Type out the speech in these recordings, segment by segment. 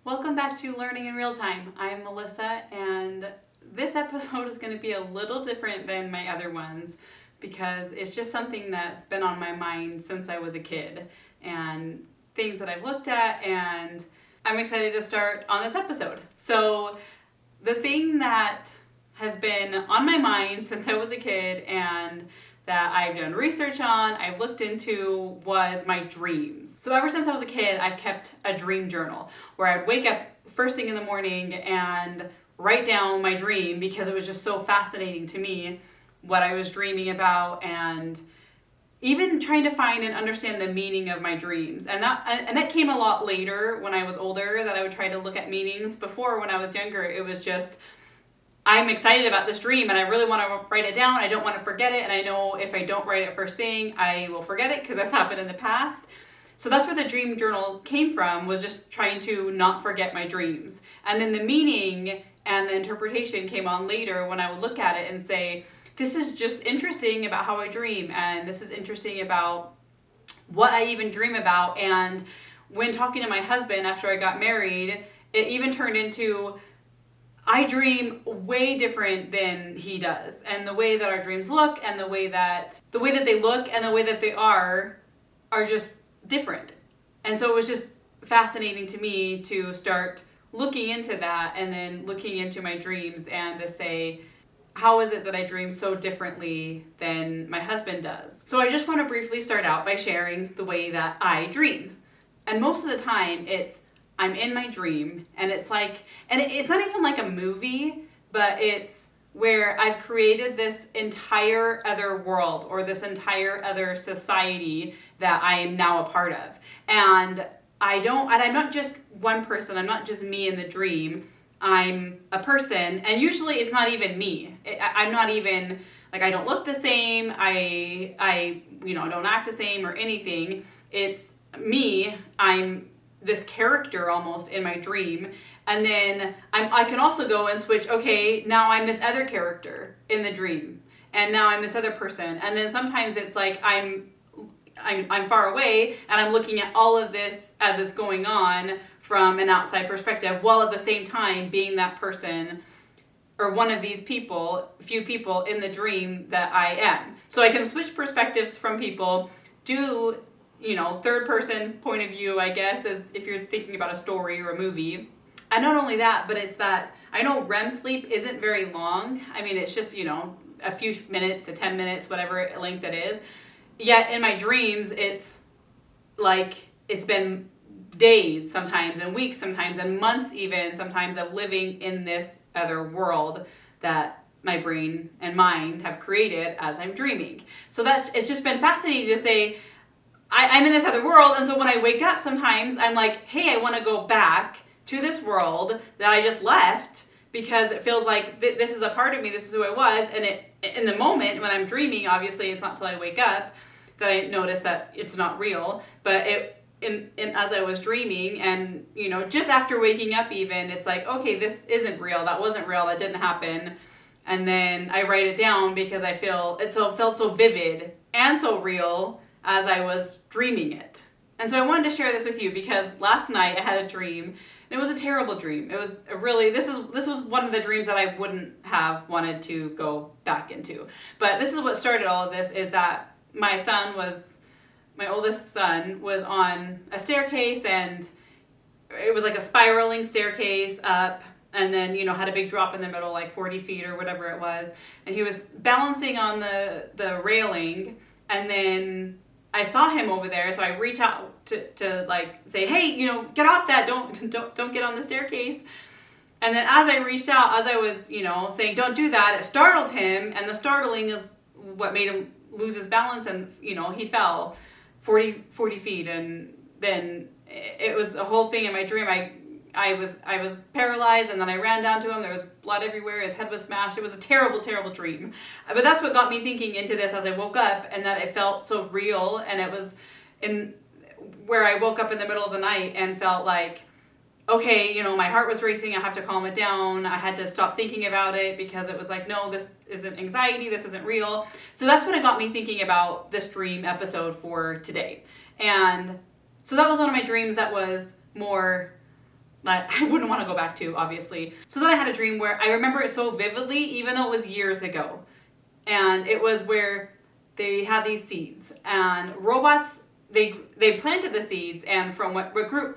Welcome back to Learning in Real Time. I'm Melissa, and this episode is going to be a little different than my other ones because it's just something that's been on my mind since I was a kid and things that I've looked at, and I'm excited to start on this episode. So the thing that has been on my mind since I was a kid and that I've done research on, I've looked into, was my dreams. So ever since I was a kid, I've kept a dream journal where I'd wake up first thing in the morning and write down my dream because it was just so fascinating to me what I was dreaming about, and even trying to find and understand the meaning of my dreams. And that came a lot later when I was older, that I would try to look at meanings. Before, when I was younger, it was just, I'm excited about this dream and I really want to write it down. I don't want to forget it. And I know if I don't write it first thing, I will forget it because that's happened in the past. So that's where the dream journal came from, was just trying to not forget my dreams. And then the meaning and the interpretation came on later when I would look at it and say, this is just interesting about how I dream. And this is interesting about what I even dream about. And when talking to my husband after I got married, it even turned into, I dream way different than he does, and the way that our dreams look and the way that they look and the way that they are just different. And so it was just fascinating to me to start looking into that and then looking into my dreams and to say, how is it that I dream so differently than my husband does? So I just want to briefly start out by sharing the way that I dream. And most of the time I'm in my dream, and it's like, and it's not even like a movie, but it's where I've created this entire other world or this entire other society that I am now a part of. And I'm not just one person, I'm not just me in the dream, I'm a person, and usually it's not even me. I'm not even, like, I don't look the same, I don't act the same or anything. It's me, I'm this character almost in my dream, and then I can also go and switch. Okay, now I'm this other character in the dream, and now I'm this other person. And then sometimes it's like I'm far away and I'm looking at all of this as it's going on from an outside perspective, while at the same time being that person or one of these few people in the dream that I am. So I can switch perspectives from people, do third person point of view, I guess, as if you're thinking about a story or a movie. And not only that, but it's that I know REM sleep isn't very long. I mean, it's just, a few minutes to 10 minutes, whatever length it is. Yet in my dreams, it's like it's been days sometimes, and weeks sometimes, and months even sometimes, of living in this other world that my brain and mind have created as I'm dreaming. So it's just been fascinating to say, I'm in this other world, and so when I wake up sometimes I'm like, hey, I want to go back to this world that I just left, because it feels like this is a part of me, this is who I was. And in the moment when I'm dreaming, obviously it's not till I wake up that I notice that it's not real, but as I was dreaming, and just after waking up even, it's like, okay, this isn't real, that wasn't real, that didn't happen. And then I write it down because I felt so vivid and so real as I was dreaming it. And so I wanted to share this with you because last night I had a dream, and it was a terrible dream. It was this was one of the dreams that I wouldn't have wanted to go back into. But this is what started all of this, is that my oldest son was on a staircase, and it was like a spiraling staircase up, and then, had a big drop in the middle, like 40 feet or whatever it was. And he was balancing on the railing, and then I saw him over there, so I reach out to like say, hey, get off that, don't get on the staircase. And then as I reached out, as I was, saying don't do that, it startled him, and the startling is what made him lose his balance, and he fell 40 feet, and then it was a whole thing in my dream. I was paralyzed, and then I ran down to him. There was blood everywhere. His head was smashed. It was a terrible, terrible dream. But that's what got me thinking into this as I woke up, and that it felt so real. And it was in where I woke up in the middle of the night and felt like, okay, my heart was racing. I have to calm it down. I had to stop thinking about it because it was like, no, this isn't anxiety. This isn't real. So that's when it got me thinking about this dream episode for today. And so that was one of my dreams that was more that I wouldn't want to go back to, obviously. So then I had a dream where I remember it so vividly, even though it was years ago. And it was where they had these seeds, and robots, they planted the seeds, and from what grew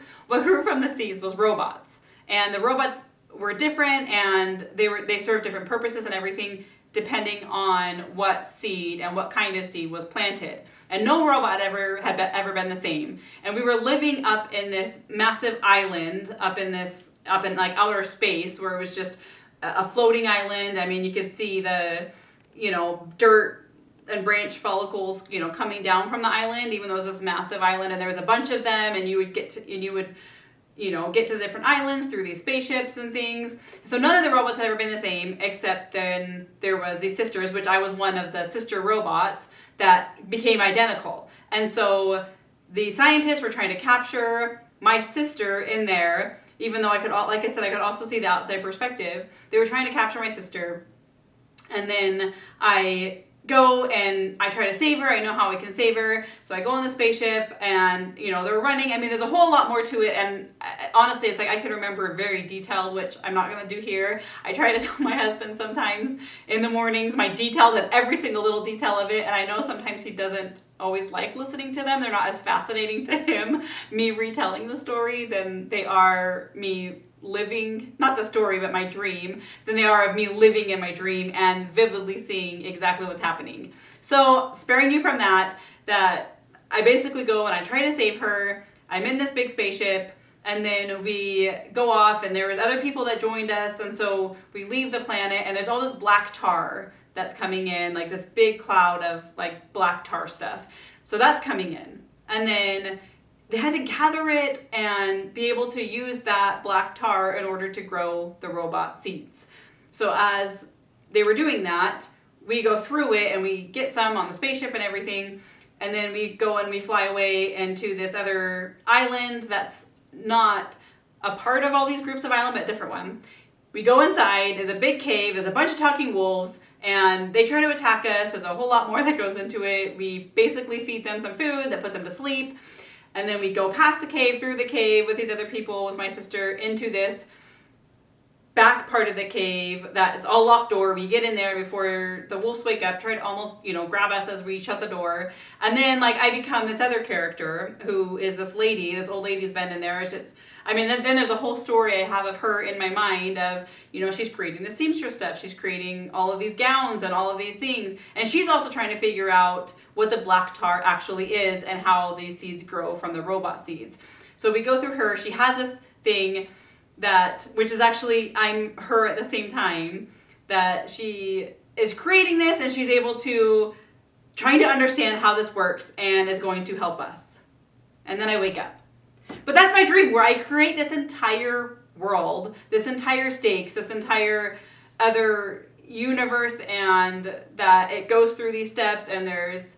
from the seeds was robots. And the robots were different, and they served different purposes and everything, depending on what seed and what kind of seed was planted. And no robot had ever been the same. And we were living up in this massive island, up in like outer space, where it was just a floating island. I mean, you could see the, dirt and branch follicles, coming down from the island, even though it was this massive island, and there was a bunch of them, and you would get to the different islands through these spaceships and things. So none of the robots had ever been the same, except then there was these sisters, which I was one of the sister robots that became identical. And so the scientists were trying to capture my sister in there, even though I could also see the outside perspective. They were trying to capture my sister. And then I go and I try to save her. I know how I can save her. So I go on the spaceship, and they're running. I mean, there's a whole lot more to it, and honestly, it's like I could remember very detailed, which I'm not going to do here. I try to tell my husband sometimes in the mornings my details and every single little detail of it, and I know sometimes he doesn't always like listening to them. They're not as fascinating to him, me retelling the story, than they are me living, not the story, but my dream, than they are of me living in my dream and vividly seeing exactly what's happening. So sparing you from that I basically go and I try to save her. I'm in this big spaceship, and then we go off, and there was other people that joined us, and so we leave the planet, and there's all this black tar that's coming in, like this big cloud of like black tar stuff. So that's coming in, and then they had to gather it and be able to use that black tar in order to grow the robot seeds. So as they were doing that, we go through it and we get some on the spaceship and everything, and then we go and we fly away into this other island that's not a part of all these groups of island, but a different one. We go inside, there's a big cave, there's a bunch of talking wolves, and they try to attack us. There's a whole lot more that goes into it. We basically feed them some food that puts them to sleep. And then we go past the cave, through the cave with these other people, with my sister, into this back part of the cave that it's all locked door. We get in there before the wolves wake up, try to almost, grab us as we shut the door. And then I become this other character who is this old lady's been in there. Then there's a whole story I have of her in my mind of, she's creating the seamstress stuff. She's creating all of these gowns and all of these things. And she's also trying to figure out what the black tar actually is and how these seeds grow from the robot seeds. So we go through her. She has this thing which is actually, I'm her at the same time, that she is creating this, and she's able to, trying to understand how this works and is going to help us. And then I wake up. But that's my dream, where I create this entire world, this entire stakes, this entire other universe, and that it goes through these steps, and there's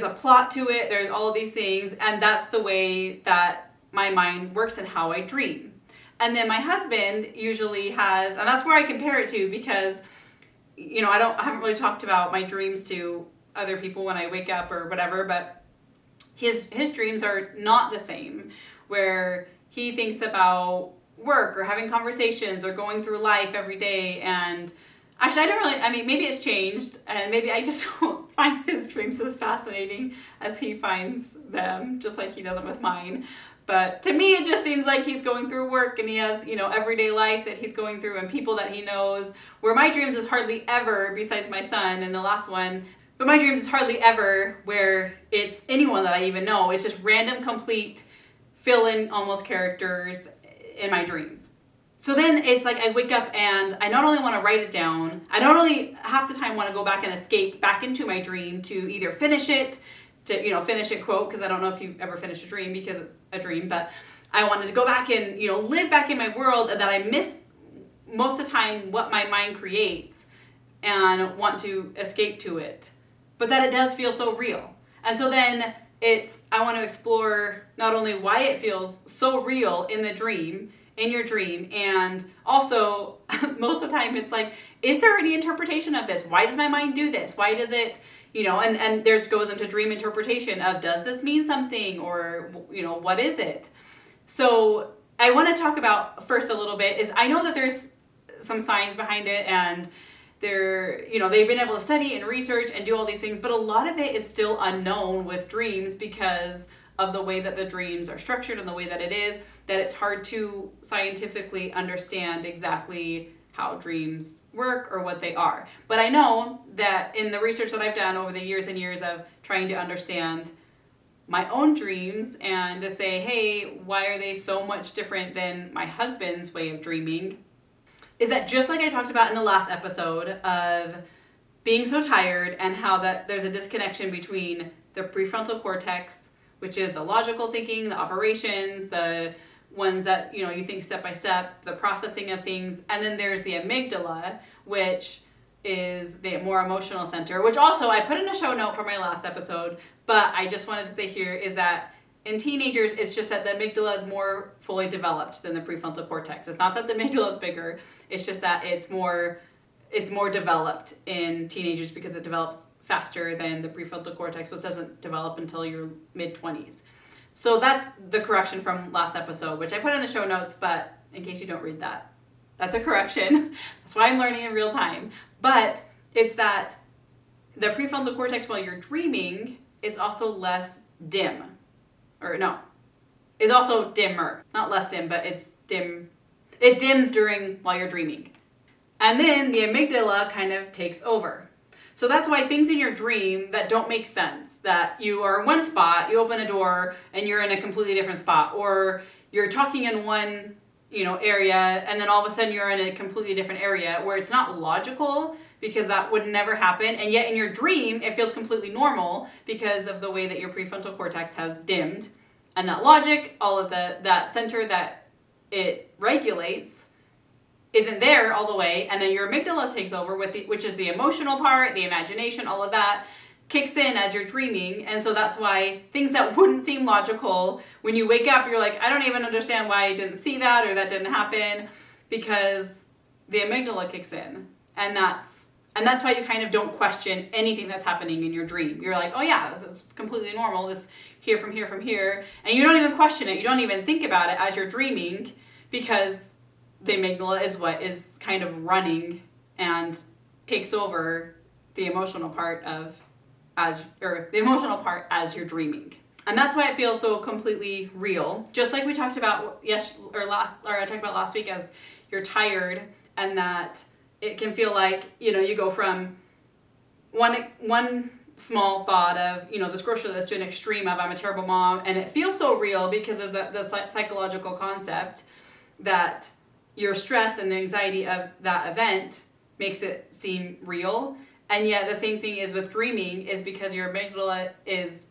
a plot to it, there's all of these things, and that's the way that my mind works and how I dream. And then my husband usually has, and that's where I compare it to, because I haven't really talked about my dreams to other people when I wake up or whatever, but his dreams are not the same, where he thinks about work or having conversations or going through life every day. And actually, maybe it's changed, and maybe I just don't find his dreams as fascinating as he finds them, just like he doesn't with mine. But to me, it just seems like he's going through work, and he has, everyday life that he's going through and people that he knows, where my dreams is hardly ever, besides my son and the last one, but my dreams is hardly ever where it's anyone that I even know. It's just random, complete, fill-in almost characters in my dreams. So then it's like I wake up and I not only want to write it down, I not only half the time want to go back and escape back into my dream to either finish it, finish it, quote, because I don't know if you ever finish a dream because it's a dream, but I wanted to go back and, live back in my world, and that I miss most of the time what my mind creates and want to escape to it. But that it does feel so real. And so then I want to explore not only why it feels so real in your dream, and also most of the time it's like, is there any interpretation of this? Why does my mind do this? Why does it, and there goes into dream interpretation of, does this mean something, or, what is it? So I want to talk about first a little bit is I know that there's some science behind it, and they've been able to study and research and do all these things, but a lot of it is still unknown with dreams because of the way that the dreams are structured and the way that it is, that it's hard to scientifically understand exactly how dreams work or what they are. But I know that in the research that I've done over the years and years of trying to understand my own dreams and to say, hey, why are they so much different than my husband's way of dreaming, is that just like I talked about in the last episode of being so tired and how that there's a disconnection between the prefrontal cortex, which is the logical thinking, the operations, the ones that you think step by step, the processing of things, and then there's the amygdala, which is the more emotional center, which also I put in a show note for my last episode, but I just wanted to say here is that in teenagers, it's just that the amygdala is more fully developed than the prefrontal cortex. It's not that the amygdala is bigger, it's just that it's more developed in teenagers because it develops faster than the prefrontal cortex, which doesn't develop until your mid-20s. So that's the correction from last episode, which I put in the show notes, but in case you don't read that, that's a correction. That's why I'm learning in real time. But it's that the prefrontal cortex while you're dreaming is also less dim. Is also dimmer. Not less dim, but it's dim. It dims while you're dreaming. And then the amygdala kind of takes over. So that's why things in your dream that don't make sense, that you are in one spot, you open a door and you're in a completely different spot, or you're talking in one, area and then all of a sudden you're in a completely different area where it's not logical because that would never happen. And yet in your dream, it feels completely normal because of the way that your prefrontal cortex has dimmed, and that logic, all of that center that it regulates isn't there all the way, and then your amygdala takes over which is the emotional part, the imagination, all of that kicks in as you're dreaming. And so that's why things that wouldn't seem logical, when you wake up, you're like, I don't even understand why I didn't see that or that didn't happen, because the amygdala kicks in. And that's why you kind of don't question anything that's happening in your dream. You're like, oh yeah, that's completely normal, this here from here, and you don't even question it, you don't even think about it as you're dreaming, because the amygdala is what is kind of running and takes over the emotional part as you're dreaming. And that's why it feels so completely real. Just like we talked about I talked about last week, as you're tired, and that it can feel like, you go from one small thought of, this grocery list to an extreme of I'm a terrible mom, and it feels so real because of the psychological concept that your stress and the anxiety of that event makes it seem real. And yet the same thing is with dreaming, is because your amygdala is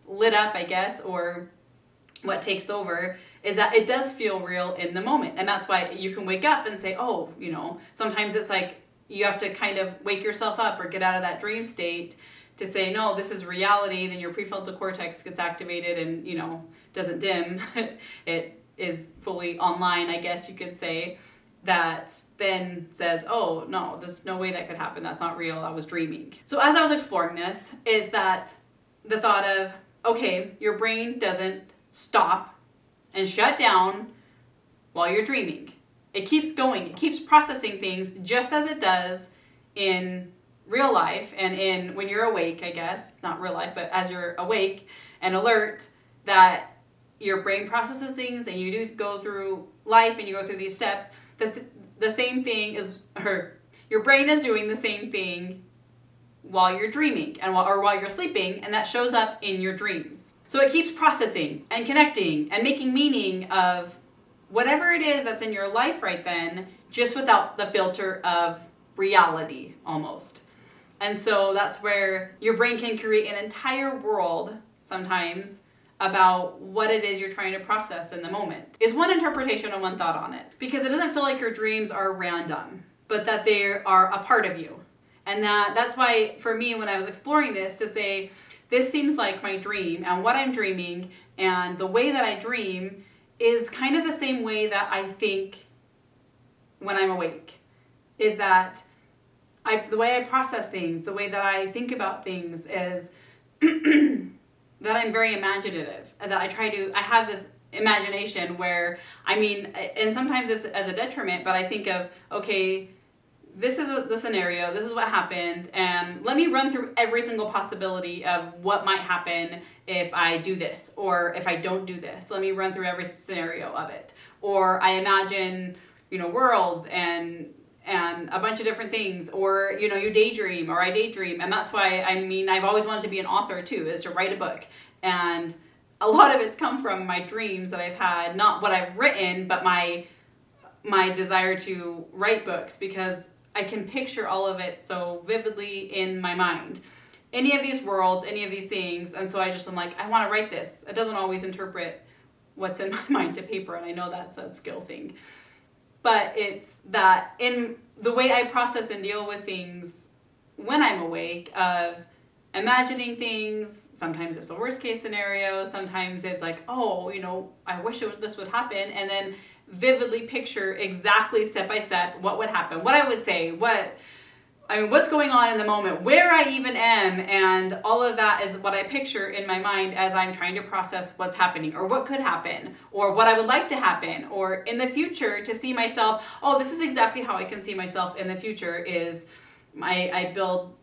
lit up, I guess, or what takes over is that it does feel real in the moment. And that's why you can wake up and say, oh, sometimes it's like you have to kind of wake yourself up or get out of that dream state to say, no, this is reality. Then your prefrontal cortex gets activated and, doesn't dim. It is fully online, I guess you could say, that then says, oh, no, there's no way that could happen. That's not real. I was dreaming. So as I was exploring this, is that the thought of, okay, your brain doesn't stop and shut down while you're dreaming. It keeps going. It keeps processing things just as it does in real life and when you're awake, I guess. Not real life, but as you're awake and alert, that your brain processes things and you do go through life and you go through these steps. The same thing is, your brain is doing the same thing while you're dreaming or while you're sleeping, and that shows up in your dreams. So it keeps processing and connecting and making meaning of whatever it is that's in your life right then, just without the filter of reality almost. And so that's where your brain can create an entire world sometimes about what it is you're trying to process in the moment. Is one interpretation and one thought on it. Because it doesn't feel like your dreams are random, but that they are a part of you. And that's why, for me, when I was exploring this, to say, this seems like my dream, and what I'm dreaming, and the way that I dream is kind of the same way that I think when I'm awake. Is that the way I process things, the way that I think about things is that I'm very imaginative, and that I have this imagination where, I mean, and sometimes it's as a detriment, but I think of, okay, this is the scenario, this is what happened, and let me run through every single possibility of what might happen if I do this, or if I don't do this. Let me run through every scenario of it. Or I imagine, worlds and a bunch of different things, or, you daydream, or I daydream. And that's why, I've always wanted to be an author too, is to write a book. And a lot of it's come from my dreams that I've had, not what I've written, but my desire to write books, because I can picture all of it so vividly in my mind. Any of these worlds, any of these things, and so I'm like, I want to write this. It doesn't always interpret what's in my mind to paper, and I know that's a skill thing. But it's that in the way I process and deal with things when I'm awake, of imagining things. Sometimes it's the worst case scenario. Sometimes it's like, I wish this would happen. And then vividly picture exactly step by step what would happen, what I would say, what's going on in the moment, where I even am. And all of that is what I picture in my mind as I'm trying to process what's happening, or what could happen, or what I would like to happen, or in the future to see myself. Oh, this is exactly how I can see myself in the future, is I build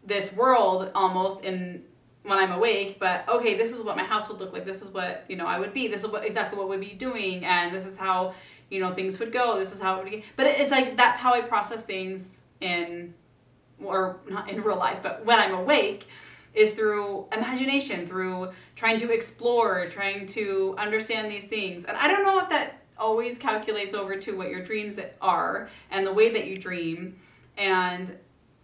this world almost in when I'm awake, but okay, this is what my house would look like, this is what I would be, this is exactly what we'd be doing, and this is how things would go, this is how it would be. But it's like, that's how I process things or not in real life, but when I'm awake, is through imagination, through trying to explore, trying to understand these things. And I don't know if that always calculates over to what your dreams are and the way that you dream. And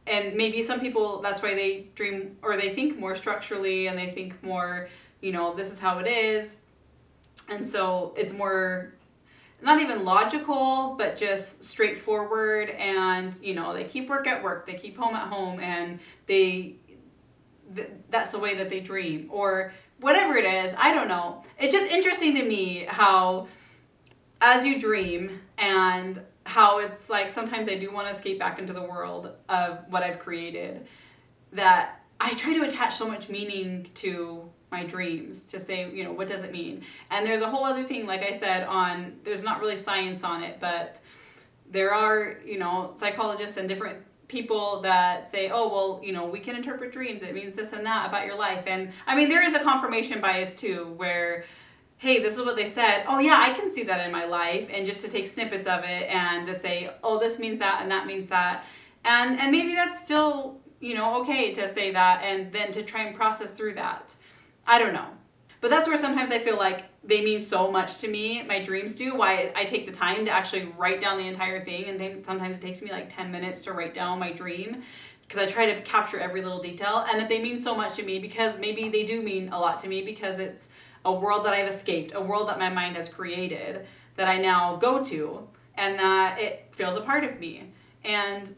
maybe some people, that's why they dream, or they think more structurally, and they think more, this is how it is. And so it's more, not even logical, but just straightforward. And, they keep work at work, they keep home at home, and that's the way that they dream, or whatever it is. I don't know. It's just interesting to me how, as you dream, and how it's like sometimes I do want to escape back into the world of what I've created, that I try to attach so much meaning to my dreams, to say, what does it mean? And there's a whole other thing, like I said, there's not really science on it, but there are, psychologists and different people that say, oh, well, we can interpret dreams. It means this and that about your life. And there is a confirmation bias too, where, hey, this is what they said. Oh yeah, I can see that in my life. And just to take snippets of it and to say, oh, this means that and that means that. And maybe that's still, okay to say that, and then to try and process through that. I don't know. But that's where sometimes I feel like they mean so much to me, my dreams do, why I take the time to actually write down the entire thing. And then sometimes it takes me like 10 minutes to write down my dream, because I try to capture every little detail, and that they mean so much to me, because maybe they do mean a lot to me, because it's a world that I've escaped, a world that my mind has created, that I now go to, and that it feels a part of me. And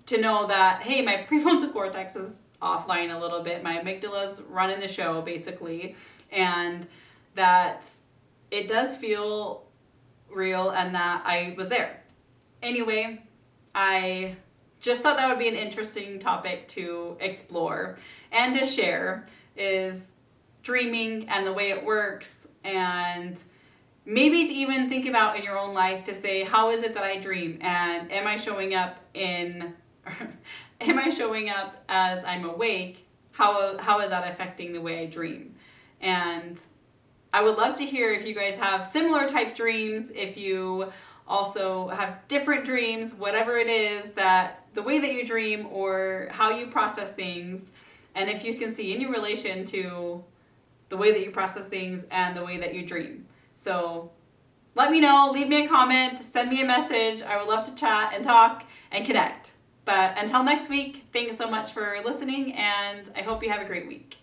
to know that, hey, my prefrontal cortex is offline a little bit, my amygdala's running the show, basically, and that it does feel real, and that I was there. Anyway, I just thought that would be an interesting topic to explore and to share, is dreaming and the way it works, and maybe to even think about in your own life to say, how is it that I dream, and am I showing up as I'm awake? How is that affecting the way I dream? And I would love to hear if you guys have similar type dreams, if you also have different dreams, whatever it is, that the way that you dream or how you process things, and if you can see any relation to the way that you process things and the way that you dream. So let me know, leave me a comment, send me a message. I would love to chat and talk and connect. But until next week, thanks so much for listening, and I hope you have a great week.